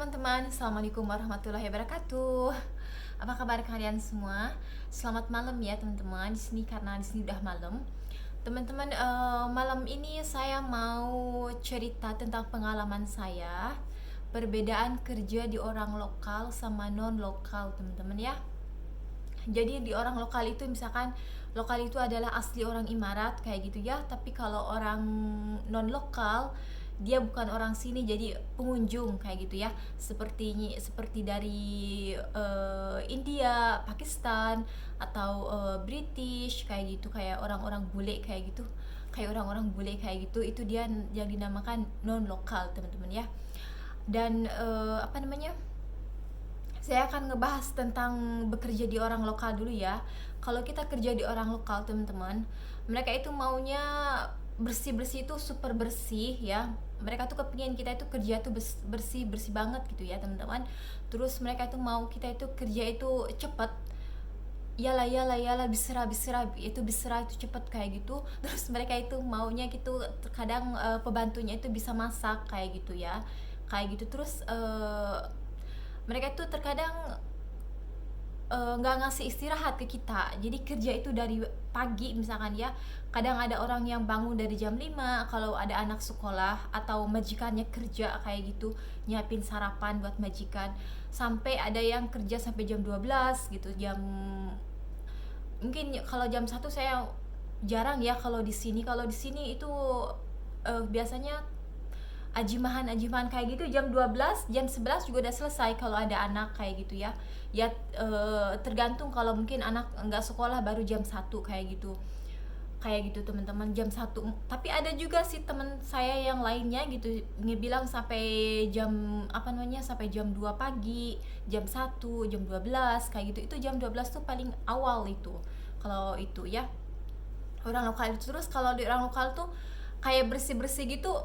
teman-teman, Assalamualaikum warahmatullahi wabarakatuh. Apa kabar kalian semua? Selamat malam ya teman-teman. Di sini karena di sini udah malam. Teman-teman, malam ini saya mau cerita tentang pengalaman saya, perbedaan kerja di orang lokal sama non lokal, teman-teman ya. Jadi di orang lokal itu misalkan lokal itu adalah asli orang Imarat kayak gitu ya, tapi kalau orang non lokal dia bukan orang sini, jadi pengunjung kayak gitu ya, seperti dari India, Pakistan, atau British kayak gitu, kayak orang-orang bule kayak gitu, itu dia yang dinamakan non lokal, teman-teman ya. Dan apa namanya, saya akan ngebahas tentang bekerja di orang lokal dulu ya. Kalau kita kerja di orang lokal, teman-teman, mereka itu maunya bersih-bersih itu super bersih ya. Mereka tuh kepingin kita itu kerja tuh bersih-bersih banget gitu ya, teman-teman. Terus mereka itu mau kita itu kerja itu cepet. Yala bisra itu bisra itu cepet kayak gitu. Terus mereka itu maunya gitu, terkadang pembantunya itu bisa masak kayak gitu ya, kayak gitu. Terus mereka itu terkadang nggak ngasih istirahat ke kita. Jadi kerja itu dari pagi misalkan ya. Kadang ada orang yang bangun dari jam 5 kalau ada anak sekolah atau majikannya kerja kayak gitu, nyiapin sarapan buat majikan. Sampai ada yang kerja sampai jam 12 gitu. Mungkin kalau jam 1 saya jarang ya kalau di sini. Kalau di sini itu biasanya ajimahan kayak gitu jam 12, jam 11 juga udah selesai kalau ada anak kayak gitu ya. Ya tergantung, kalau mungkin anak nggak sekolah baru jam 1 kayak gitu. Kayak gitu teman-teman, jam 1. Tapi ada juga sih teman saya yang lainnya gitu ngebilang sampai jam apa namanya, sampai jam 2 pagi, jam 1, jam 12 kayak gitu. Itu jam 12 tuh paling awal itu. Kalau itu ya orang lokal itu. Terus kalau di orang lokal tuh kayak bersih-bersih gitu,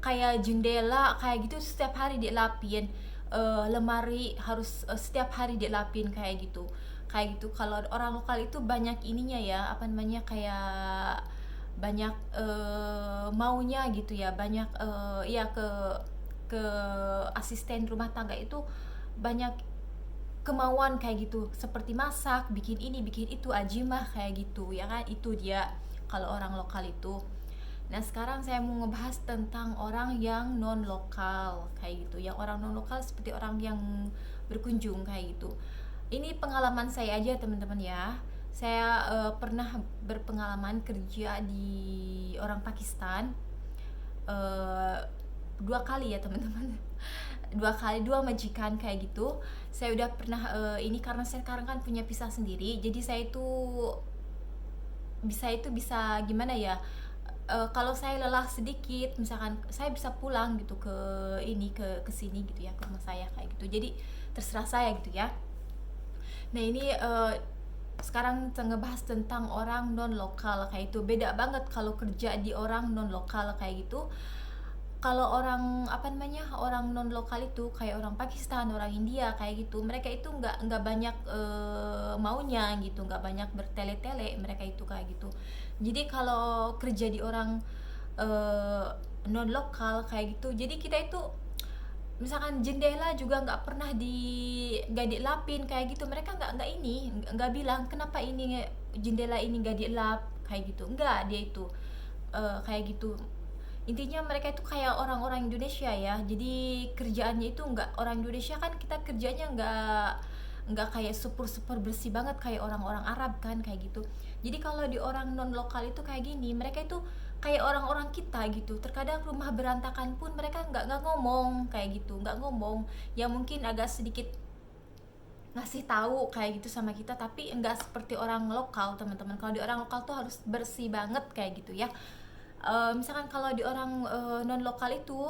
kayak jendela kayak gitu setiap hari dilapin. Lemari harus setiap hari dilapin kayak gitu. Kalau orang lokal itu banyak ininya ya, apa namanya, kayak banyak maunya gitu ya, banyak ya ke asisten rumah tangga itu banyak kemauan kayak gitu, seperti masak, bikin ini bikin itu, ajimah kayak gitu ya kan. Itu dia kalau orang lokal itu. Nah, sekarang saya mau ngebahas tentang orang yang non lokal kayak gitu. Yang orang non lokal seperti orang yang berkunjung kayak gitu. Ini pengalaman saya aja teman-teman ya. Saya pernah berpengalaman kerja di orang Pakistan, eh, 2 kali ya teman-teman. 2 kali, 2 majikan kayak gitu. Saya udah pernah ini karena saya sekarang kan punya pisah sendiri, jadi saya itu bisa gimana ya, kalau saya lelah sedikit misalkan saya bisa pulang gitu ke sini gitu ya, ke rumah saya kayak gitu. Jadi terserah saya gitu ya. Nah ini sekarang kita ngebahas tentang orang non lokal kayak itu. Beda banget kalau kerja di orang non lokal kayak gitu. Kalau orang apa namanya, orang non lokal itu kayak orang Pakistan, orang India kayak gitu, mereka itu nggak banyak maunya gitu, nggak banyak bertele-tele mereka itu kayak gitu. Jadi kalau kerja di orang eh, non lokal kayak gitu, jadi kita itu misalkan jendela juga nggak dilapin kayak gitu. Mereka nggak ini nggak bilang kenapa ini jendela ini nggak dilap kayak gitu, nggak. Dia itu kayak gitu. Intinya mereka itu kayak orang-orang Indonesia ya, jadi kerjaannya itu nggak, orang Indonesia kan kita kerjanya nggak kayak super bersih banget kayak orang-orang Arab kan kayak gitu. Jadi kalau di orang non lokal itu kayak gini, mereka itu kayak orang-orang kita gitu. Terkadang rumah berantakan pun mereka nggak ngomong kayak gitu, nggak ngomong. Ya mungkin agak sedikit ngasih tahu kayak gitu sama kita, tapi nggak seperti orang lokal teman-teman. Kalau di orang lokal tuh harus bersih banget kayak gitu ya. Misalkan kalau di orang non lokal itu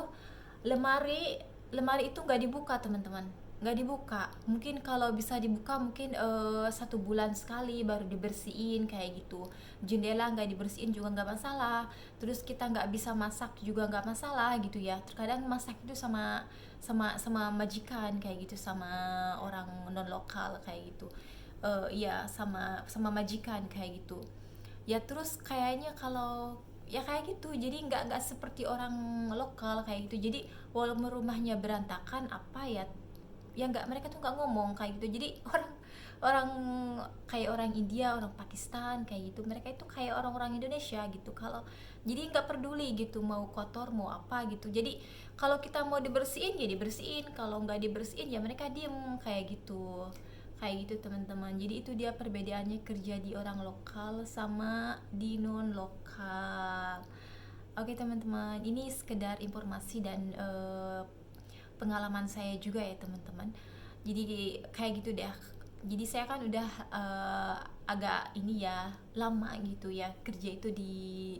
lemari lemari itu nggak dibuka teman-teman, nggak dibuka. Mungkin kalau bisa dibuka mungkin 1 bulan sekali baru dibersihin kayak gitu. Jendela nggak dibersihin juga nggak masalah. Terus kita nggak bisa masak juga nggak masalah gitu ya. Terkadang masak itu sama majikan kayak gitu, sama orang non lokal kayak gitu. Iya, sama sama majikan kayak gitu ya. Terus kayaknya kalau ya kayak gitu. Jadi nggak seperti orang lokal kayak gitu. Jadi walaupun rumahnya berantakan apa ya, ya nggak, mereka tuh nggak ngomong kayak gitu. Jadi orang orang kayak orang India, orang Pakistan kayak gitu, mereka itu kayak orang-orang Indonesia gitu. Kalau jadi nggak peduli gitu mau kotor mau apa gitu. Jadi kalau kita mau dibersihin ya dibersihin, kalau nggak dibersihin ya mereka diem kayak gitu. Kayak gitu teman-teman. Jadi itu dia perbedaannya kerja di orang lokal sama di non lokal. Oke teman-teman, ini sekedar informasi dan pengalaman saya juga ya teman-teman. Jadi kayak gitu deh. Jadi saya kan udah agak ini ya lama gitu ya kerja itu di,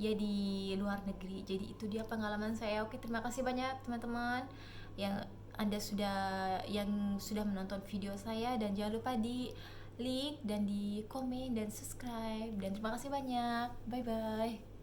ya di luar negeri. Jadi itu dia pengalaman saya. Oke, terima kasih banyak teman-teman yang sudah menonton video saya, dan jangan lupa di like dan di komen dan subscribe, dan terima kasih banyak. Bye bye.